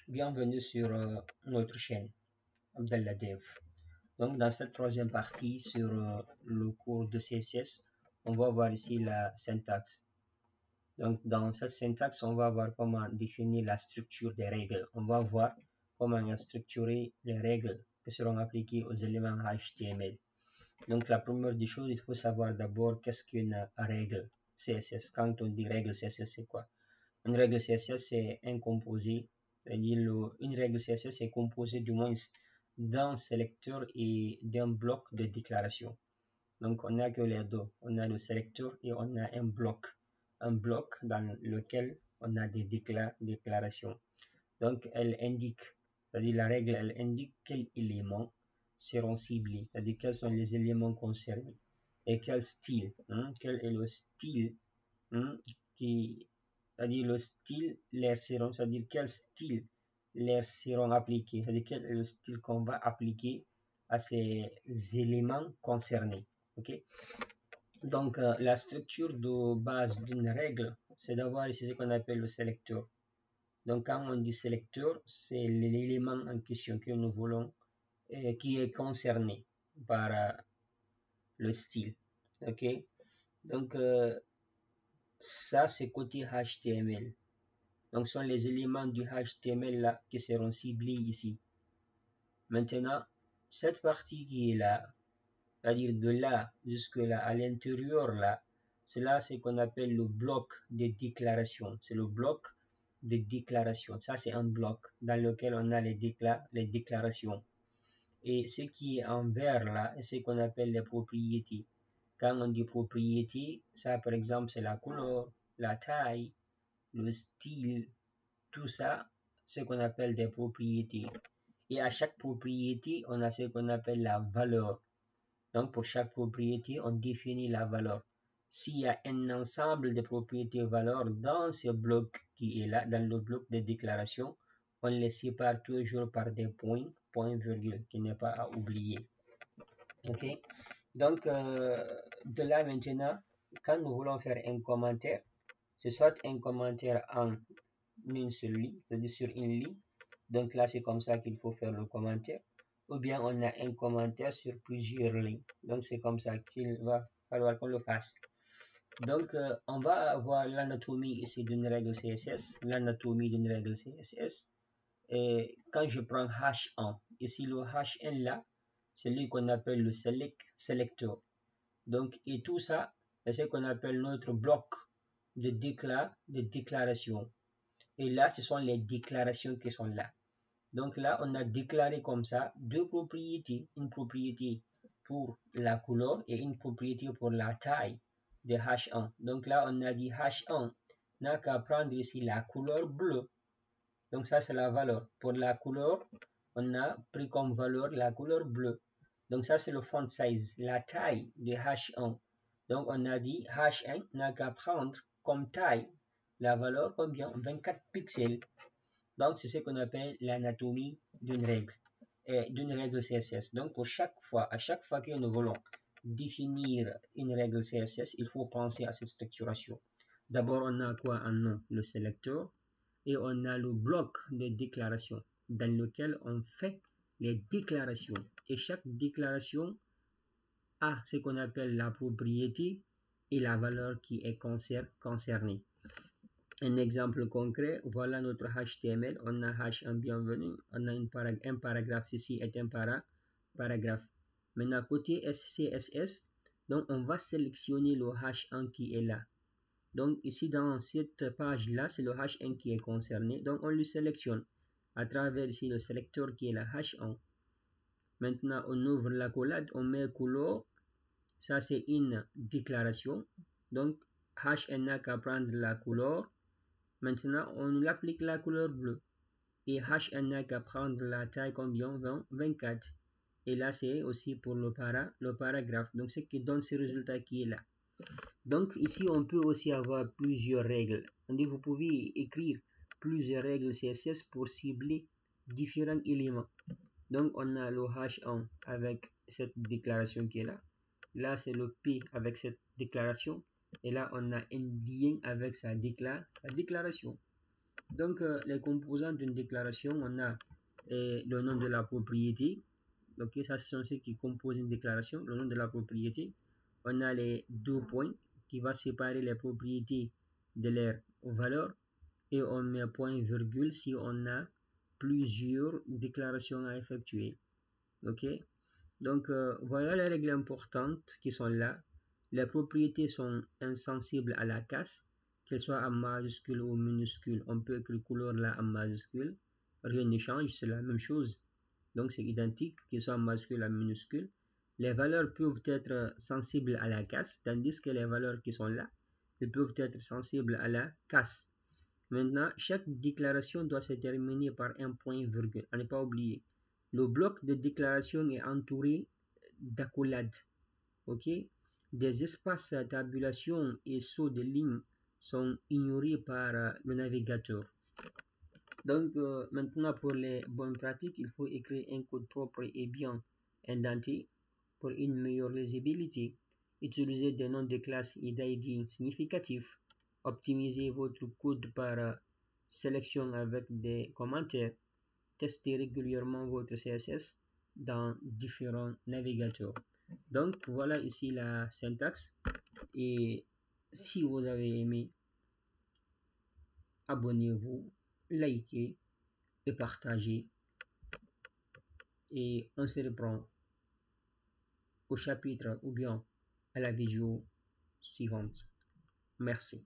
Bienvenue sur notre chaîne Abdallah Dev. Donc dans cette troisième partie sur le cours de CSS, on va voir ici la syntaxe. Donc dans cette syntaxe, on va voir comment définir la structure des règles. On va voir comment structurer les règles qui seront appliquées aux éléments HTML. Donc la première des choses, il faut savoir d'abord qu'est-ce qu'une règle CSS. Quand on dit règle CSS, c'est quoi? Une règle CSS, c'est un composé, c'est-à-dire une règle CSS est composée du moins d'un sélecteur et d'un bloc de déclaration. Donc, on n'a que les deux. On a le sélecteur et on a un bloc dans lequel on a des déclarations. Donc, elle indique, c'est-à-dire la règle, elle indique quels éléments seront ciblés, c'est-à-dire quels sont les éléments concernés et quel style, quel est le style qui c'est-à-dire le style, c'est-à-dire quel style les seront appliqués, c'est-à-dire quel est le style qu'on va appliquer à ces éléments concernés. Ok. Donc, la structure de base d'une règle, c'est d'avoir ici ce qu'on appelle le sélecteur. Donc, quand on dit sélecteur, c'est l'élément en question que nous voulons, qui est concerné par le style. Ok. Donc, ça, c'est côté HTML. Donc, ce sont les éléments du HTML là qui seront ciblés ici. Maintenant, cette partie qui est là, c'est-à-dire de là jusque là, à l'intérieur là, cela c'est ce qu'on appelle le bloc de déclaration. C'est le bloc de déclaration. Ça, c'est un bloc dans lequel on a les déclarations. Et ce qui est en vert là, c'est ce qu'on appelle les propriétés. Quand on dit propriété, ça par exemple, c'est la couleur, la taille, le style, tout ça, ce qu'on appelle des propriétés. Et à chaque propriété, on a ce qu'on appelle la valeur. Donc, pour chaque propriété, on définit la valeur. S'il y a un ensemble de propriétés valeurs dans ce bloc qui est là, dans le bloc de déclaration, on les sépare toujours par des points, virgule, qui n'est pas à oublier. Ok? Donc, de là maintenant, quand nous voulons faire un commentaire, c'est soit un commentaire en une seule ligne, c'est-à-dire sur une ligne. Donc là, c'est comme ça qu'il faut faire le commentaire. Ou bien on a un commentaire sur plusieurs lignes. Donc c'est comme ça qu'il va falloir qu'on le fasse. Donc on va avoir l'anatomie ici d'une règle CSS. L'anatomie d'une règle CSS. Et quand je prends H1, ici le H1 là, c'est lui qu'on appelle le selector. Donc, et tout ça, c'est ce qu'on appelle notre bloc de déclaration. Et là, ce sont les déclarations qui sont là. Donc là, on a déclaré comme ça deux propriétés. Une propriété pour la couleur et une propriété pour la taille de H1. Donc là, on a dit H1 n'a qu'à prendre ici la couleur bleue. Donc ça, c'est la valeur. Pour la couleur, on a pris comme valeur la couleur bleue. Donc ça, c'est le font size, la taille de H1. Donc on a dit H1 n'a qu'à prendre comme taille la valeur combien? 24 pixels. Donc c'est ce qu'on appelle l'anatomie d'une règle CSS. Donc pour chaque fois, à chaque fois que nous voulons définir une règle CSS, il faut penser à cette structuration. D'abord, on a quoi en nom? Le sélecteur. Et on a le bloc de déclaration dans lequel on fait les déclarations. Et chaque déclaration a ce qu'on appelle la propriété et la valeur qui est concernée. Un exemple concret, voilà notre HTML, on a H1 bienvenue, on a un paragraphe, ceci est un paragraphe. Maintenant, côté CSS, donc on va sélectionner le H1 qui est là. Donc ici dans cette page-là, c'est le H1 qui est concerné. Donc on le sélectionne à travers ici le sélecteur qui est la H1. Maintenant on ouvre la collade, on met couleur. Ça c'est une déclaration. Donc H1 n'a qu'à prendre la couleur. Maintenant on applique la couleur bleue. Et H1 n'a qu'à prendre la taille combien? 24. Et là c'est aussi pour le paragraphe. Donc ce qui donne ce résultat qui est là. Donc ici, on peut aussi avoir plusieurs règles. Vous pouvez écrire plusieurs règles CSS pour cibler différents éléments. Donc on a le H1 avec cette déclaration qui est là. Là, c'est le P avec cette déclaration. Et là, on a un lien avec sa déclaration. Donc, les composants d'une déclaration, on a le nom de la propriété. Ok, ça, ce sont ceux qui composent une déclaration, le nom de la propriété. On a les deux points qui va séparer les propriétés de leur valeur. Et on met point virgule si on a plusieurs déclarations à effectuer. Ok, donc voilà les règles importantes qui sont là. Les propriétés sont insensibles à la casse, qu'elles soient en majuscule ou minuscule. On peut écrire couleur là en majuscule, rien ne change, c'est la même chose. Donc c'est identique, qu'elles soient en majuscule ou en minuscule. Les valeurs peuvent être sensibles à la casse, tandis que les valeurs qui sont là, elles peuvent être sensibles à la casse. Maintenant, chaque déclaration doit se terminer par un point virgule. À ne pas oublier. Le bloc de déclaration est entouré d'accolades. Ok? Des espaces à tabulation et sauts de ligne sont ignorés par le navigateur. Donc, maintenant, pour les bonnes pratiques, il faut écrire un code propre et bien indenté pour une meilleure lisibilité. Utilisez des noms de classe et d'ID significatifs. Optimisez votre code par sélection avec des commentaires. Testez régulièrement votre CSS dans différents navigateurs. Donc voilà ici la syntaxe. Et si vous avez aimé, abonnez-vous, likez et partagez. Et on se reprend au chapitre ou bien à la vidéo suivante. Merci.